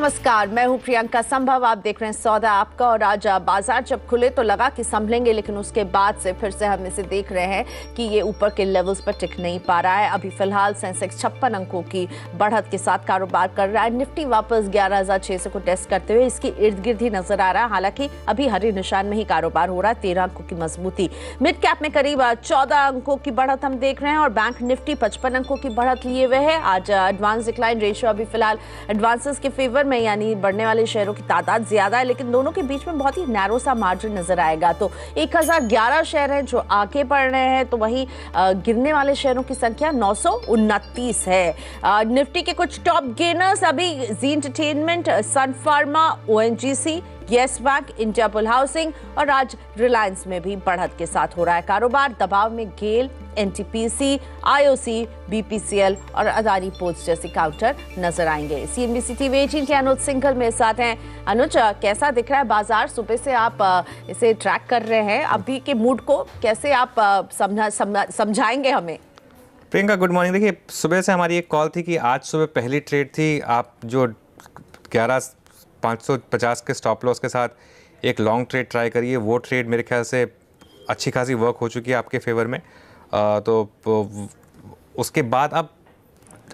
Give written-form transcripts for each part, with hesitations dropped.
नमस्कार, मैं हूं प्रियंका संभव। आप देख रहे हैं सौदा आपका। और आज बाजार जब खुले तो लगा कि संभलेंगे, लेकिन उसके बाद से फिर से हम इसे देख रहे हैं कि ये ऊपर के लेवल्स पर टिक नहीं पा रहा है। अभी फिलहाल सेंसेक्स 56 अंकों की बढ़त के साथ कारोबार कर रहा है। निफ्टी वापस 11,600 को टेस्ट करते हुए इसके इर्द गिर्द ही नजर आ रहा है। हालांकि अभी हरे निशान में ही कारोबार हो रहा है। 13 अंकों की मजबूती। मिड कैप में करीब 14 अंकों की बढ़त हम देख रहे हैं और बैंक निफ्टी 55 अंकों की बढ़त लिए हुए है। आज एडवांस डिक्लाइन रेशियो अभी फिलहाल एडवांसेस के फेवर में, यानी बढ़ने वाले शेयरों की तादाद ज्यादा है, लेकिन दोनों के बीच में बहुत ही नैरो सा मार्जिन नजर आएगा। तो 1011 शेयर हैं जो आगे बढ़ रहे हैं, तो वहीं गिरने वाले शेयरों की संख्या 929 है। निफ्टी के कुछ टॉप गेनर्स अभी Zee entertainment, Sun Pharma, ONGC, Yes Bank, Indiabulls housing और आज रिलायंस में भी बढ़त के साथ हो रहा है कारोबार। दबाव में गेल, एनटीपीसी, आईओसी, बीपीसीएल और अदानी पोर्ट्स जैसे काउंटर नजर आएंगे। सीएनबीसी टीवी 18 के अनुज सिंघल मेरे साथ हैं। अनुज, कैसा दिख रहा है बाजार? सुबह से आप इसे ट्रैक कर रहे हैं, अभी के मूड को कैसे आप समझाएंगे हमें? Priyanka, good morning. देखिए, सुबह से हमारी एक कॉल थी कि आज सुबह पहली ट्रेड थी, आप जो 11,550 के स्टॉप लॉस के साथ एक लॉन्ग ट्रेड ट्राई करिए। वो ट्रेड मेरे ख्याल से अच्छी खासी वर्क हो चुकी है आपके फेवर में। तो उसके बाद अब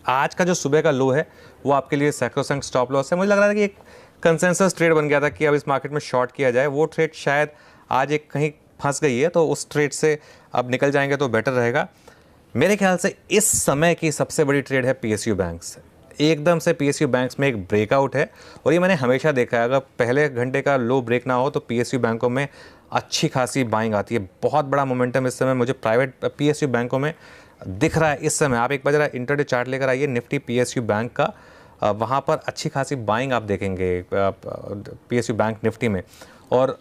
आज का जो सुबह का लो है वो आपके लिए सैक्रोसंक्ट स्टॉप लॉस है। मुझे लग रहा था कि एक कंसेंसस ट्रेड बन गया था कि अब इस मार्केट में शॉर्ट किया जाए। वो ट्रेड शायद आज एक कहीं फंस गई है, तो उस ट्रेड से अब निकल जाएंगे तो बेटर रहेगा। मेरे ख्याल से इस समय की सबसे बड़ी ट्रेड है पीएसयू बैंक्स। एकदम से पीएसयू बैंक्स में एक ब्रेकआउट है और ये मैंने हमेशा देखा है, अगर पहले घंटे का लो ब्रेक ना हो तो पीएसयू बैंकों में अच्छी खासी बाइंग आती है। बहुत बड़ा मोमेंटम इस समय मुझे प्राइवेट पीएसयू बैंकों में दिख रहा है इस समय। आप एक बार जरा इंटरडे चार्ट लेकर आइए निफ्टी पीएसयू बैंक का, वहाँ पर अच्छी खासी बाइंग आप देखेंगे पीएसयू बैंक निफ्टी में। और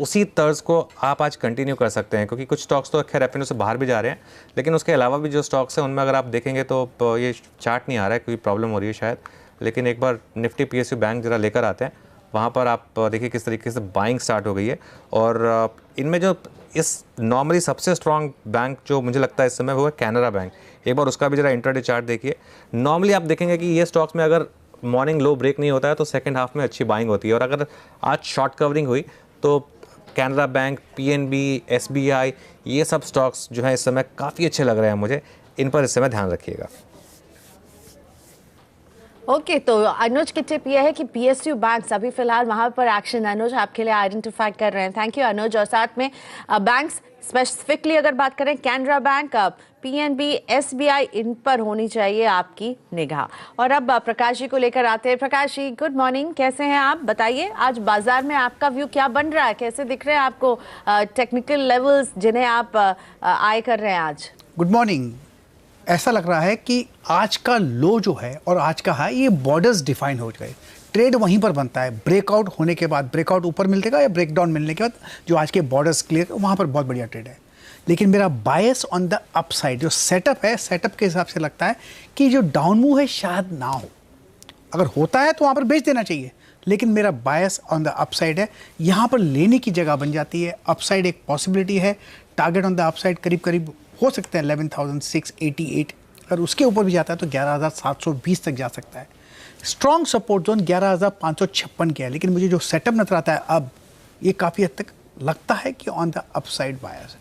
उसी तर्ज को आप आज कंटिन्यू कर सकते हैं, क्योंकि कुछ स्टॉक्स तो खैर रेवेन्यू से बाहर भी जा रहे हैं, लेकिन उसके अलावा भी जो स्टॉक्स हैं उनमें अगर आप देखेंगे तो ये चार्ट नहीं आ रहा है, कोई प्रॉब्लम हो रही है शायद। लेकिन एक बार निफ्टी पीएसयू बैंक जरा लेकर आते हैं, वहाँ पर आप देखिए किस तरीके से बाइंग स्टार्ट हो गई है। और इनमें जो इस नॉर्मली सबसे स्ट्रॉन्ग बैंक जो मुझे लगता है इस समय वो है कैनरा बैंक। एक बार उसका भी जरा इंटरडे चार्ट देखिए। नॉर्मली आप देखेंगे कि ये स्टॉक्स में अगर मॉर्निंग लो ब्रेक नहीं होता है तो सेकेंड हाफ में अच्छी बाइंग होती है। और अगर आज शॉर्ट कवरिंग हुई तो कैनरा बैंक, पीएनबी, एसबीआई, ये सब स्टॉक्स जो है इस समय काफ़ी अच्छे लग रहे हैं मुझे। इन पर इस समय ध्यान रखिएगा। ओके, तो अनुज की टिप यह है कि पीएसयू बैंक्स अभी फिलहाल वहां पर एक्शन अनुज आपके लिए आइडेंटिफाई कर रहे हैं। थैंक यू अनुज। और साथ में बैंक्स स्पेसिफिकली अगर बात करें, कैनरा बैंक, पीएनबी, एसबीआई, इन पर होनी चाहिए आपकी निगाह। और अब प्रकाश जी को लेकर आते हैं। प्रकाश जी, गुड मॉर्निंग, कैसे हैं आप? बताइए आज बाजार में आपका व्यू क्या बन रहा है, कैसे दिख रहे हैं आपको टेक्निकल लेवल्स जिन्हें आप आए कर रहे हैं आज? Good morning. ऐसा लग रहा है कि आज का लो जो है और आज का हाई, ये बॉर्डर्स डिफाइन हो गए। ट्रेड वहीं पर बनता है, ब्रेकआउट होने के बाद, ब्रेकआउट ऊपर मिलेगा या ब्रेकडाउन मिलने के बाद जो आज के बॉर्डर्स क्लियर, वहाँ पर बहुत बढ़िया ट्रेड है। लेकिन मेरा बायस ऑन द अपसाइड जो सेटअप है, सेटअप के हिसाब से लगता है कि जो डाउन मूव है शायद ना हो। अगर होता है तो वहाँ पर बेच देना चाहिए, लेकिन मेरा बायस ऑन द अपसाइड है। यहाँ पर लेने की जगह बन जाती है। अपसाइड एक पॉसिबिलिटी है। टारगेट ऑन द अपसाइड करीब करीब हो सकते हैं 11,688। अगर उसके ऊपर भी जाता है तो 11,720 तक जा सकता है। स्ट्रॉन्ग सपोर्ट जोन 11,556 के है, लेकिन मुझे जो सेटअप नजर आता है अब, ये काफ़ी हद तक लगता है कि ऑन द अपसाइड बायस है।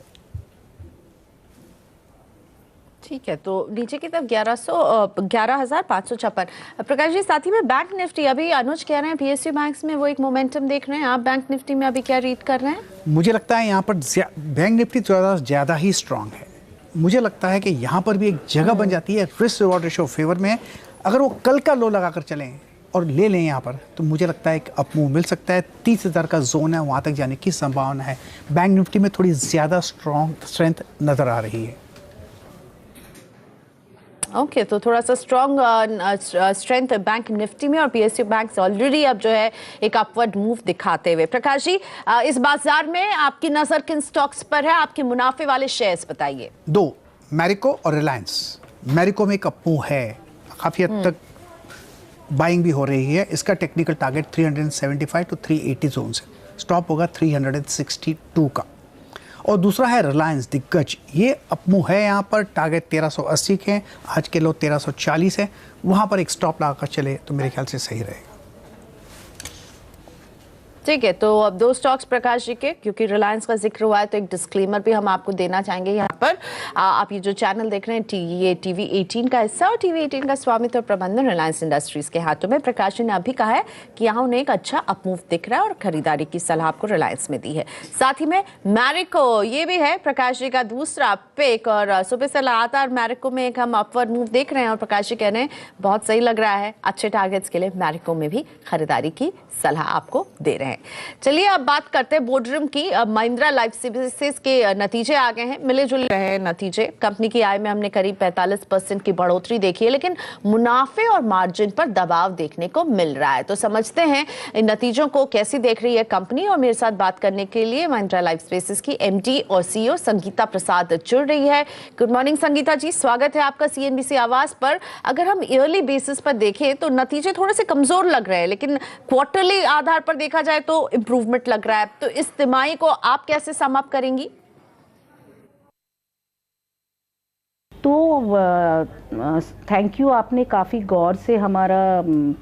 ठीक है, तो नीचे की तरफ 11,556। प्रकाश जी, साथ ही में बैंक निफ्टी, अभी अनुज कह रहे हैं पीएसयू बैंक्स में वो एक मोमेंटम देख रहे हैं, आप बैंक निफ्टी में अभी क्या रीड कर रहे हैं? मुझे लगता है यहाँ पर बैंक निफ्टी थोड़ा ज़्यादा ही स्ट्रांग है। मुझे लगता है कि यहाँ पर भी एक जगह बन जाती है, रिस्क रिवॉर्ड रेशियो फेवर में है। अगर वो कल का लो लगाकर चलें और ले लें यहाँ पर, तो मुझे लगता है कि अप मूव मिल सकता है। 30,000 का जोन है, वहाँ तक जाने की संभावना है। बैंक निफ्टी में थोड़ी ज़्यादा स्ट्रेंथ नज़र आ रही है। ओके, तो थोड़ा सा स्ट्रॉन्ग स्ट्रेंथ बैंक निफ्टी में और पीएसयू बैंक्स ऑलरेडी अब जो है एक अपवर्ड मूव दिखाते हुए। प्रकाश जी, इस बाजार में आपकी नजर किन स्टॉक्स पर है? आपके मुनाफे वाले शेयर्स बताइए। दो, मैरिको और रिलायंस। मैरिको में एक अप मूव है, काफ़ी हद तक बाइंग भी हो रही है। इसका टेक्निकल टारगेट 375 to 380 जोन से, स्टॉप होगा 362 का। और दूसरा है रिलायंस दिग्गज, ये अपमूव है। यहाँ पर टारगेट 1380 के हैं, आज के लो 1340 है। वहाँ पर एक स्टॉप लगाकर चले तो मेरे ख्याल से सही रहेगा। ठीक है, तो अब 2 स्टॉक्स प्रकाश जी के, क्योंकि रिलायंस का जिक्र हुआ है तो एक डिस्क्लेमर भी हम आपको देना चाहेंगे यहाँ पर। आप ये जो चैनल देख रहे हैं ये टीवी 18 का हिस्सा, और टीवी 18 का स्वामित्व और प्रबंधन रिलायंस इंडस्ट्रीज के हाथों में। प्रकाश जी ने अभी कहा है कि यहाँ उन्हें एक अच्छा अपमूव दिख रहा है और खरीदारी की सलाह आपको रिलायंस में दी है। साथ ही में मैरिको, ये भी है प्रकाश जी का दूसरा पिक, और सुबह से लगातार मैरिको में एक हम अपवर्ड मूव देख रहे हैं, और प्रकाश जी कह रहे हैं बहुत सही लग रहा है, अच्छे टारगेट्स के लिए मैरिको में भी खरीदारी की सलाह आपको दे रहे हैं। चलिए अब बात करते हैं बोर्डरूम की। महिंद्रा लाइफ सर्विसेज के नतीजे आ गए हैं, मिले जुले रहे नतीजे। कंपनी की आय में हमने करीब 45% की बढ़ोतरी देखी है, लेकिन मुनाफे और मार्जिन पर दबाव देखने को मिल रहा है। तो समझते हैं इन नतीजों को कैसी देख रही है कंपनी, और मेरे साथ बात करने के लिए महिंद्रा लाइफ सर्विसेज की एमडी और सीईओ संगीता प्रसाद जुड़ रही है। गुड मॉर्निंग संगीता जी, स्वागत है आपका सीएनबीसी आवाज पर। अगर हम ईयरली बेसिस पर देखें तो नतीजे थोड़े से कमजोर लग रहे हैं, लेकिन क्वार्टरली आधार पर देखा जाए तो इंप्रूवमेंट लग रहा है। तो इस तिमाही को आप कैसे सम अप करेंगी? तो थैंक यू, आपने काफ़ी गौर से हमारा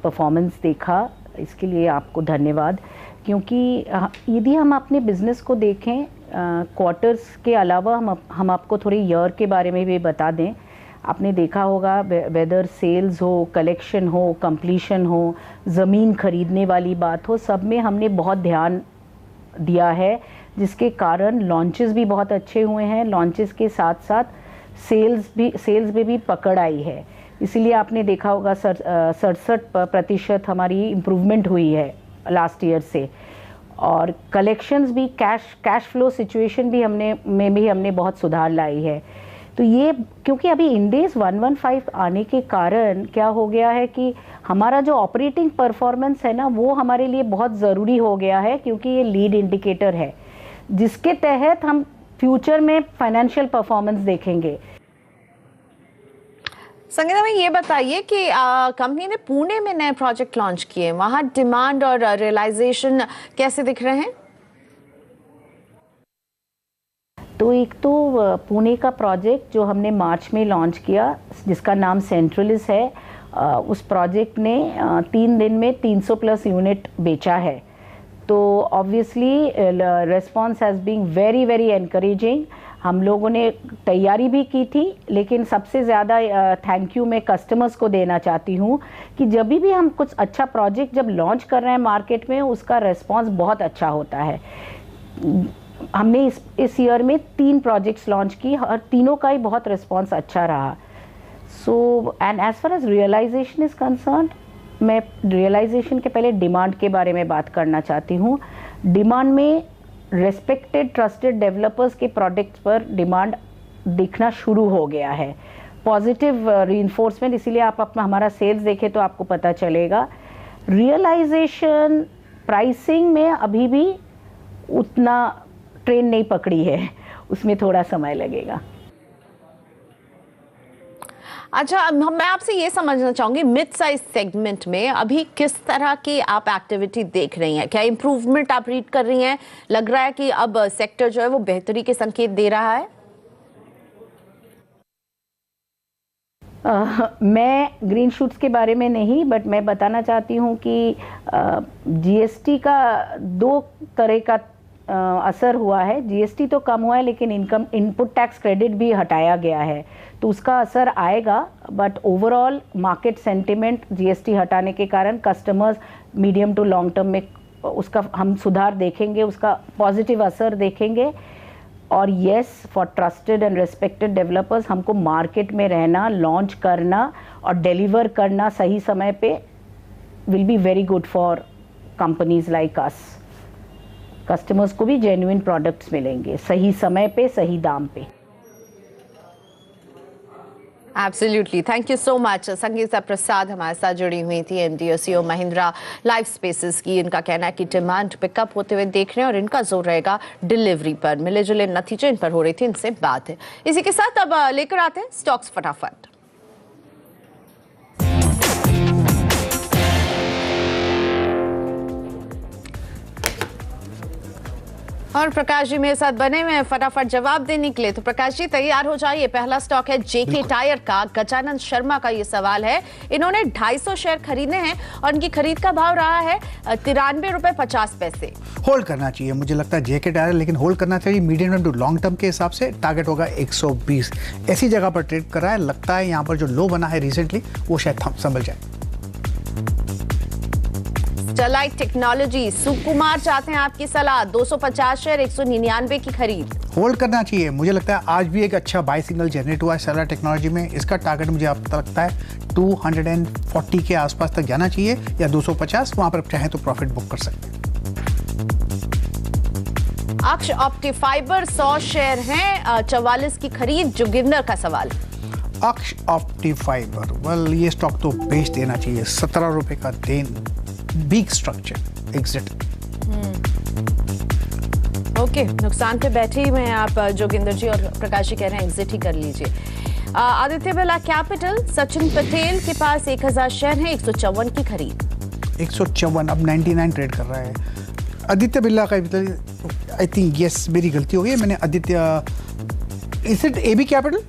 परफॉर्मेंस देखा, इसके लिए आपको धन्यवाद। क्योंकि यदि हम अपने बिजनेस को देखें क्वार्टर्स के अलावा हम आपको थोड़ी ईयर के बारे में भी बता दें। आपने देखा होगा वेदर सेल्स हो, कलेक्शन हो, कंप्लीशन हो, ज़मीन खरीदने वाली बात हो, सब में हमने बहुत ध्यान दिया है, जिसके कारण लॉन्चेस भी बहुत अच्छे हुए हैं। लॉन्चेस के साथ साथ सेल्स में भी पकड़ आई है। इसीलिए आपने देखा होगा 67% हमारी इम्प्रूवमेंट हुई है लास्ट ईयर से। और कलेक्शंस भी, कैश फ्लो सिचुएशन भी हमने बहुत सुधार लाई है। तो ये क्योंकि अभी इंडेस 115 आने के कारण क्या हो गया है कि हमारा जो ऑपरेटिंग परफॉर्मेंस है ना, वो हमारे लिए बहुत ज़रूरी हो गया है, क्योंकि ये लीड इंडिकेटर है जिसके तहत हम फ्यूचर में फाइनेंशियल परफॉर्मेंस देखेंगे। संगीता में ये बताइए कि कंपनी ने पुणे में नए प्रोजेक्ट लॉन्च किए, वहाँ डिमांड और रियलाइजेशन कैसे दिख रहे हैं? तो एक तो पुणे का प्रोजेक्ट जो हमने मार्च में लॉन्च किया, जिसका नाम सेंट्रलिस है, उस प्रोजेक्ट ने 3 दिन में 300 प्लस यूनिट बेचा है। तो obviously response has been very very encouraging. हम लोगों ने तैयारी भी की थी, लेकिन सबसे ज़्यादा थैंक यू मैं कस्टमर्स को देना चाहती हूँ कि जब भी हम कुछ अच्छा प्रोजेक्ट जब लॉन्च कर रहे हैं मार्केट में, उसका रेस्पॉन्स बहुत अच्छा होता है। हमने इस ईयर में 3 प्रोजेक्ट्स लॉन्च की और तीनों का ही बहुत रिस्पॉन्स अच्छा रहा। So and as far as realisation is concerned, मैं रियलाइजेशन के पहले डिमांड के बारे में बात करना चाहती हूँ। डिमांड में रेस्पेक्टेड ट्रस्टेड डेवलपर्स के प्रोडक्ट्स पर डिमांड दिखना शुरू हो गया है, पॉजिटिव रीइंफोर्समेंट। इसीलिए आप अपना हमारा सेल्स देखें तो आपको पता चलेगा। रियलाइजेशन प्राइसिंग में अभी भी उतना ट्रेन नहीं पकड़ी है, उसमें थोड़ा समय लगेगा। अच्छा, मैं आपसे ये समझना चाहूंगी मिड साइज सेगमेंट में अभी किस तरह की आप एक्टिविटी देख रही हैं? क्या इंप्रूवमेंट आप रीड कर रही हैं? लग रहा है कि अब सेक्टर जो है वो बेहतरी के संकेत दे रहा है? मैं ग्रीन शूट्स के बारे में नहीं, बट मैं बताना चाहती हूँ कि जीएसटी का 2 तरह का असर हुआ है। जीएसटी तो कम हुआ है, लेकिन इनपुट टैक्स क्रेडिट भी हटाया गया है, तो उसका असर आएगा। But overall market sentiment GST हटाने के कारण customers medium to long term में उसका हम सुधार देखेंगे, उसका पॉजिटिव असर देखेंगे। और yes, for trusted and respected developers हमको मार्केट में रहना, लॉन्च करना और डिलीवर करना सही समय पे will be very good for companies like us. Customers को भी जेन्युइन प्रोडक्ट्स मिलेंगे सही समय पे, सही दाम पे। Absolutely, thank you so much. Sangeeta Prasad हमारे साथ जुड़ी हुई थी, एमडी और सीईओ महिंद्रा लाइफ सर्विसेज की। इनका कहना है कि डिमांड पिकअप होते हुए देख रहे हैं और इनका जोर रहेगा डिलीवरी पर। मिले जुले नतीजे इन पर हो रही थी, इनसे बात है। इसी के साथ अब लेकर आते हैं स्टॉक्स फटाफट। और प्रकाश जी मेरे साथ बने हुए हैं फटाफट जवाब देने के लिए। तो प्रकाश जी तैयार हो जाइए। पहला स्टॉक है जेके टायर का। गजानंद शर्मा का ये सवाल है। इन्होंने 250 शेयर खरीदे हैं और इनकी खरीद का भाव रहा है 93 रुपए 50 पैसे। होल्ड करना चाहिए, मुझे लगता है जेके टायर, लेकिन होल्ड करना चाहिए medium term to long term के हिसाब से। टारगेट होगा 120। ऐसी जगह पर ट्रेड कर रहा है, लगता है यहाँ पर जो लो बना है रिसेंटली वो शायद संभल जाए। स्टरलाइट टेक्नोलॉजी, सुकुमार चाहते हैं आपकी सलाह। 250 शेयर 199 की खरीद। होल्ड करना चाहिए, मुझे लगता है आज भी एक अच्छा बाय सिग्नल जनरेट हुआ है स्टरलाइट टेक्नोलॉजी में। इसका टारगेट मुझे अब तक लगता है 240 के आसपास तक जाना चाहिए या 250, वहां पर चाहे तो प्रॉफिट बुक कर सकते हैं। अक्ष ऑप्टिफाइबर 100 शेयर हैं 44 की खरीद। जोगिंदर का सवाल। अक्ष ऑप्टिफाइबर, वेल ये स्टॉक तो बेच देना चाहिए। 17 रुपए का then, weak structure, exit. Okay, नुकसान पे बैठे ही हैं आप जोगिंदर जी, और प्रकाश जी कह रहे हैं एग्जिट ही कर लीजिए। आदित्य बिरला कैपिटल, सचिन पटेल के पास 1000 शेयर हैं 154 की खरीद। 154, अब 99 ट्रेड कर रहा है। Aditya Birla Capital, I think yes, मेरी गलती हो गई, मैंने Aditya, is it AB Capital?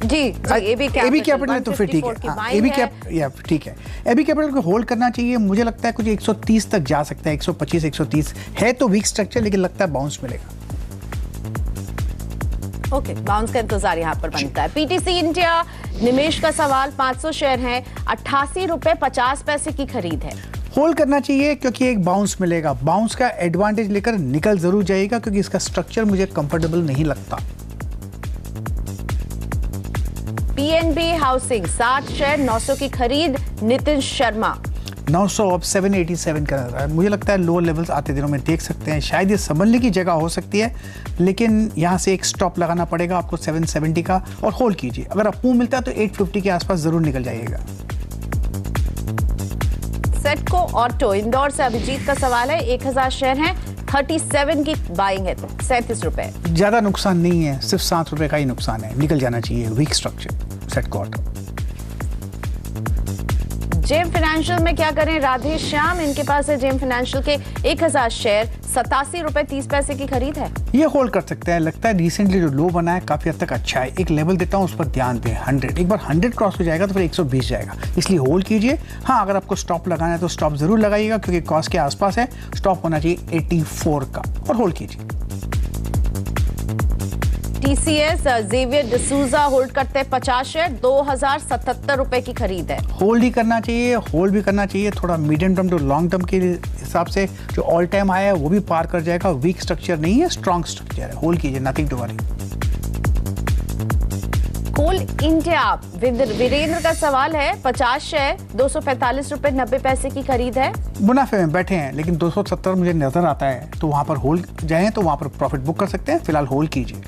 जी, एबी कैपिटल तो फिर ठीक है। एबी कैप, या ठीक है, एबी कैपिटल को होल्ड करना चाहिए। मुझे लगता है कुछ 130 तक जा सकता है, 125 130 है तो वीक स्ट्रक्चर, लेकिन लगता है बाउंस मिलेगा। ओके, बाउंस का इंतजार यहाँ पर बनता है। पीटीसी इंडिया, निमेश का सवाल। 500 शेयर हैं 88 रुपए 50 पैसे की खरीद है। होल्ड करना चाहिए क्योंकि एक बाउंस मिलेगा। बाउंस का एडवांटेज लेकर निकल जरूर जाएगा क्योंकि इसका स्ट्रक्चर मुझे कंफर्टेबल नहीं लगता। पीएनबी हाउसिंग 60 शेयर 900 की खरीद। नितिन शर्मा। 900 अब 787 का रहा है। मुझे लगता है लोअर लेवल्स आते दिनों में देख सकते हैं, शायद ये संभलने की जगह हो सकती है, लेकिन यहाँ से एक स्टॉप लगाना पड़ेगा आपको 770 का और होल्ड कीजिए। अगर अप मूव मिलता है तो 850 के आसपास जरूर निकल जाइएगा। सेटको ऑटो, इंदौर से अभिजीत का सवाल है। 1000 शेयर हैं 37 की बाइंग है तो 37 रुपए। ज्यादा नुकसान नहीं है, सिर्फ 7 रुपए का ही नुकसान है, निकल जाना चाहिए। Weak structure, Setco auto. JM financial में क्या करें? राधे श्याम, इनके पास है जेम फाइनेंशियल के 1000 शेयर 87 रुपए 30 पैसे की खरीद है। ये होल्ड कर सकते हैं, लगता है रिसेंटली जो लो बना है काफी हद तक अच्छा है। एक लेवल देता हूँ, उस पर ध्यान दें, 100। एक बार 100 क्रॉस हो जाएगा तो फिर 120 जाएगा, इसलिए होल्ड कीजिए। हाँ, अगर आपको स्टॉप लगाना है तो स्टॉप जरूर लगाइएगा क्योंकि कॉस्ट के आसपास है। स्टॉप होना चाहिए 84 का और होल्ड कीजिए। टीसीएस, जेवियर डिसूजा होल्ड करते हैं 50 शेयर 2077 रुपए की खरीद है। होल्ड ही करना चाहिए, होल्ड भी करना चाहिए। थोड़ा medium term to long term के हिसाब से जो ऑल टाइम आया है वो भी पार कर जाएगा। वीक स्ट्रक्चर नहीं है, स्ट्रॉन्ग स्ट्रक्चर है। होल्ड कीजिए, nothing to worry. Coal India, Virendra का सवाल है। 50 शेयर 245 रुपए 90 पैसे की खरीद है। मुनाफे में बैठे हैं, लेकिन 270 मुझे नजर आता है तो वहां पर होल्ड जाए तो वहां पर प्रॉफिट बुक कर सकते हैं। फिलहाल होल्ड कीजिए।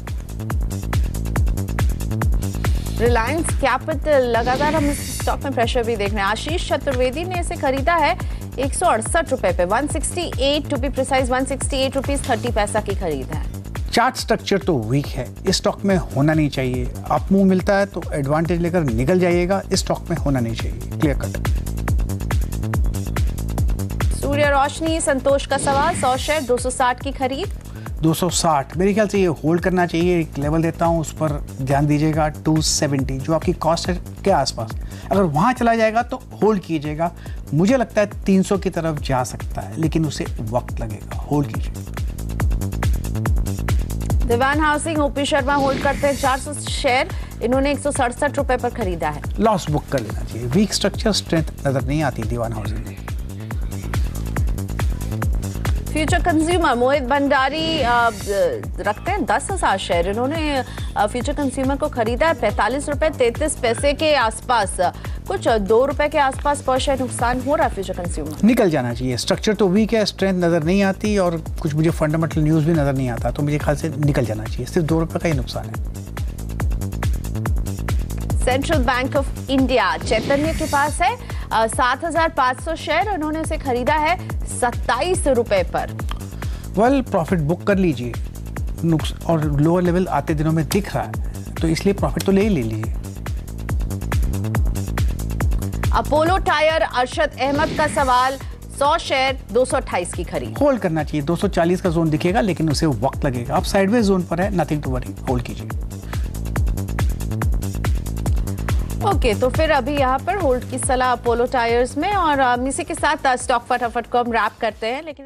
रिलायंस कैपिटल, लगातार हम इस स्टॉक में प्रेशर भी देख रहे हैं। आशीष चतुर्वेदी ने इसे खरीदा है 168 रुपए पे, 168 टू बी प्रिसाइज, 168 रुपीज 30 पैसा की खरीद है। चार्ट स्ट्रक्चर तो वीक है, इस स्टॉक में होना नहीं चाहिए। अप मूव मिलता है तो एडवांटेज लेकर निकल जाइएगा, इस स्टॉक में होना नहीं चाहिए। Clear cut. सूर्य रोशनी, संतोष का सवाल। 100 शेयर 260 की खरीद। 260 मेरे ख्याल से ये होल्ड करना चाहिए। एक लेवल देता हूँ, उस पर ध्यान दीजिएगा, 270 जो आपकी कॉस्ट है के आसपास। अगर वहाँ चला जाएगा तो होल्ड कीजिएगा। मुझे लगता है 300 की तरफ जा सकता है, लेकिन उसे वक्त लगेगा। होल्ड कीजिए। दीवान हाउसिंग, ओपी शर्मा होल्ड करते हैं 400 शेयर, इन्होंने 167 रुपए पर खरीदा है। लॉस बुक कर लेना चाहिए। वीक स्ट्रक्चर, स्ट्रेंथ नजर नहीं आती दीवान हाउसिंग में। फ्यूचर कंज्यूमर, मोहित भंडारी रखते हैं 10,000 शेयर, इन्होंने फ्यूचर कंज्यूमर को खरीदा है 45 रुपए 33 पैसे के आसपास। कुछ 2 रुपए के आसपास पर शेयर नुकसान हो रहा है फ्यूचर कंज्यूमर। निकल जाना चाहिए। स्ट्रक्चर तो वीक है, स्ट्रेंथ नजर नहीं आती और कुछ मुझे फंडामेंटल न्यूज भी नजर नहीं आता, तो मुझे ख्याल से निकल जाना चाहिए। सिर्फ 2 रुपए का ही नुकसान है। सेंट्रल बैंक ऑफ इंडिया, चैतन्य के पास है 7,500 शेयर, उन्होंने उसे खरीदा है 27 रुपए पर। वेल, प्रॉफिट बुक कर लीजिए। और लोअर लेवल आते दिनों में दिख रहा है तो इसलिए प्रॉफिट तो ले ही ले लीजिए। अपोलो टायर, अरशद अहमद का सवाल। 100 शेयर 228 की खरीद। होल्ड करना चाहिए, 240 का जोन दिखेगा लेकिन उसे वक्त लगेगा। अब साइडवेज जोन पर है, नथिंग टू वरी, होल्ड कीजिए। ओके, तो फिर अभी यहाँ पर होल्ड की सलाह अपोलो टायर्स में, और इसी के साथ स्टॉक फटाफट को हम रैप करते हैं। लेकिन